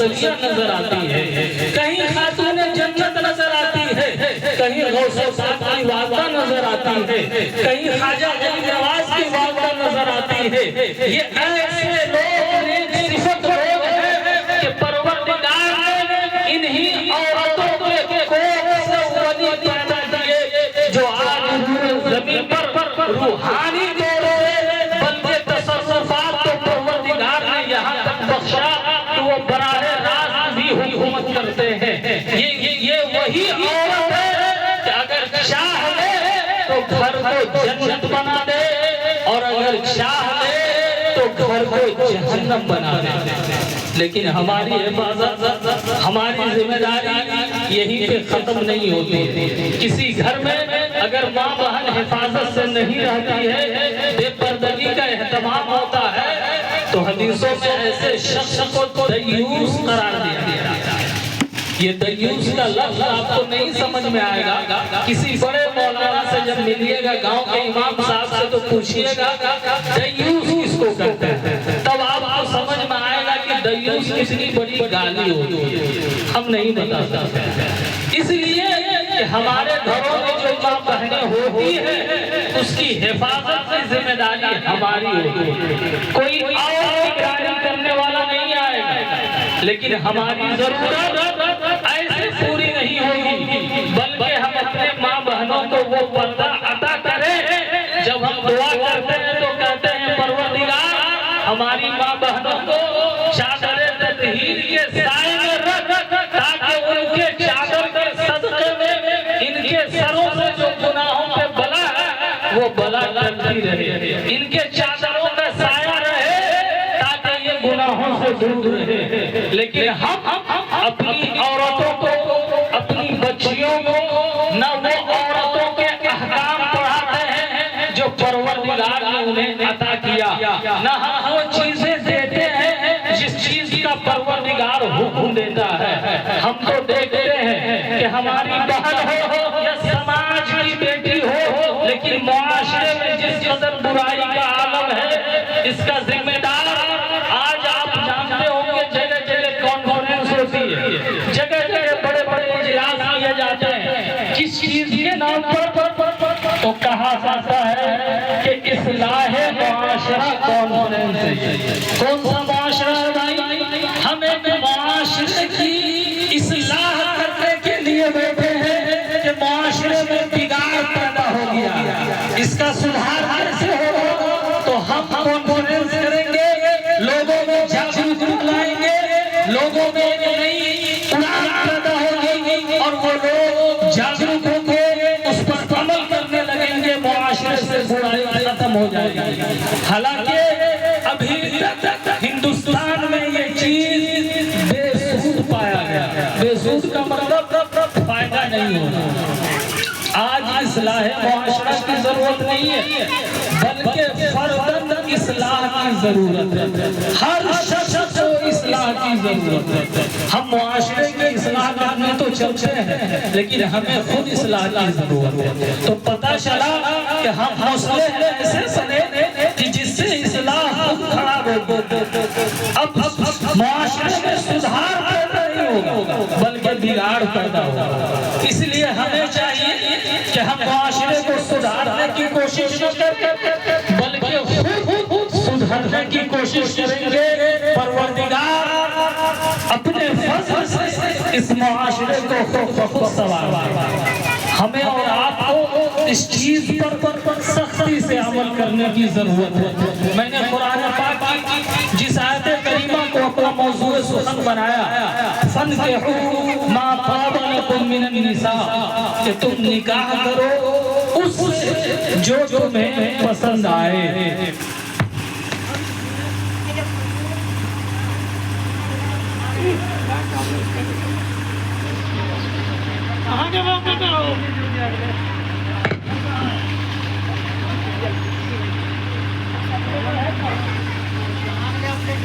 تسلیہ نظر آتی ہے، کہیں خاتون جنت نظر آتی ہے، کہیں غوث پاک کی والدہ نظر آتی ہے، کہیں خواجہ غریب نواز کی والدہ نظر آتی ہے۔ یہ ایسے لوگ نیک صفت لوگ ہیں کہ پروردگار نے انہی عورتوں کے کوکھ سے ولی پیدا کیے جو آج زمین پر روحانی طور سے بلکہ تصرفات تو پروردگار نے یہاں تک بخشا کہ وہ براہ راست بھی حکومت کرتے ہیں۔ یہ وہی عورت ہے کہ اگر چاہ لے تو گھر کو جنت بنا دے اور اگر چاہ لے تو گھر کو جہنم بنا دے۔ لیکن ہماری حفاظت، ہماری ذمہ داری یہیں پہ ختم نہیں ہوتی۔ کسی گھر میں اگر ماں بہن حفاظت سے نہیں رہتی ہے، بے پردگی کا اہتمام ہوتا ہے، تو حدیثوں میں ایسے شخص کو دیوس قرار دیا گیا ہے۔ یہ دیوس کا لفظ آپ کو نہیں سمجھ میں آئے گا، کسی بڑے مولانا سے جب ملیے گا، گاؤں کے امام صاحب سے تو پوچھئے گا دیوس کس کو کہتے ہیں، تب آپ کو سمجھ میں آئے گا کہ دیوس کتنی بڑی گالی ہوتی ہے۔ ہم نہیں بتا سکتے، اس لیے کہ ہمارے گھروں میں جو ماں بہنیں ہوتی ہیں اس کی حفاظت کی ذمہ داری ہماری ہوتی ہے۔ کوئی اور نگرانی کرنے والا نہیں آئے گا، لیکن ہماری ضرورت ایسے پوری نہیں ہوگی، بلکہ ہم اپنے ماں بہنوں کو وہ پردہ عطا کریں۔ جب ہم دعا کرتے ہیں تو کہتے ہیں پروردگار ہماری ماں بہنوں کو چادر تطہیر کے سائے میں رکھ، تاکہ ان کے چادر کے صدقے میں ان کے سروں سے جو گناہوں پہ بلا ہے وہ بلا کرتی رہے، ان کے چادروں کا سایہ رہے تاکہ یہ گناہوں سے دور رہے۔ لیکن ہم اپنی عورتوں کو، اپنی بچیوں کو نہ وہ عورتوں کے احکام پڑھاتے ہیں جو پروردگار نے انہیں عطا کیا، نہ ہم وہ چیزیں دیتے ہیں جس چیز کا پروردگار حکم دیتا ہے۔ ہم تو دیکھتے ہیں کہ ہماری بہن ہو یا سماج کی بیٹی ہو، لیکن معاشرے میں جس قدر برائی کا عالم ہے اس کا ذمہ دار آج آپ جانتے ہوں گے، جگہ جگہ کانفرنس ہوتی ہے، جگہ جگہ بڑے بڑے اجلاس کیے جاتے ہیں، کس چیز کے نام پر تو کہا جاتا ہے کہ اصلاح معاشرہ کانفرنس ہے۔ کون سا معاشرہ ہے بھائی؟ ہم ایک معاشرے کی اصلاح کرنے کے لیے بیٹھے ہیں کہ معاشرے میں بگاڑ پیدا ہو گیا، اس کا سدھار کیسے ہوگا؟ تو ہم کانفرنس کریں گے، لوگوں میں جاگروک لائیں گے، لوگوں میں نئی اڑان پیدا ہوگی اور وہ لوگ جاگرک ہو کے اس پر عمل کرنے لگیں گے، معاشرے سے برائی ختم ہو جائے گی۔ حالانکہ ابھی تک ہندوستان میں یہ چیز بے سود پایا گیا۔ بے سود کا مطلب فائدہ نہیں ہونا۔ آج اصلاح معاشرہ کی ضرورت نہیں ہے، بلکہ فرداً اصلاح کی ضرورت ہے۔ ہر شخص کو اصلاح کی ضرورت ہے۔ ہم معاشرے کی اصلاح کرنے تو چلتے ہیں، لیکن ہمیں خود اصلاح کی ضرورت ہے۔ تو پتہ چلا کہ ہم مصلح ایسے بنے کہ جس سے اصلاح خود خراب ہو۔ اب معاشرے میں سدھار پیدا نہیں ہوگا بلکہ بگاڑ پیدا ہوگا۔ اس لیے ہمیں چاہیے کہ ہم معاشرے کو سدھارنے کی کوشش نہ کریں بلکہ خود سدھرنے کی کوشش کریں گے۔ پروردگار اپنے فضل سے اس معاشرے کو خود سنوارے۔ ہمیں اور آپ کو اس چیز پر سختی سے عمل کرنے کی ضرورت ہے۔ میں نے قرآن پاک کی جس آیت کریمہ کو اپنا موضوع سخن بنایا، فَانْكِحُوا مَا طَابَ لَكُم مِّنَ النِّسَاءِ، کہ تم نکاح کرو اس سے جو تمہیں پسند آئے۔ آگے واپس آؤ۔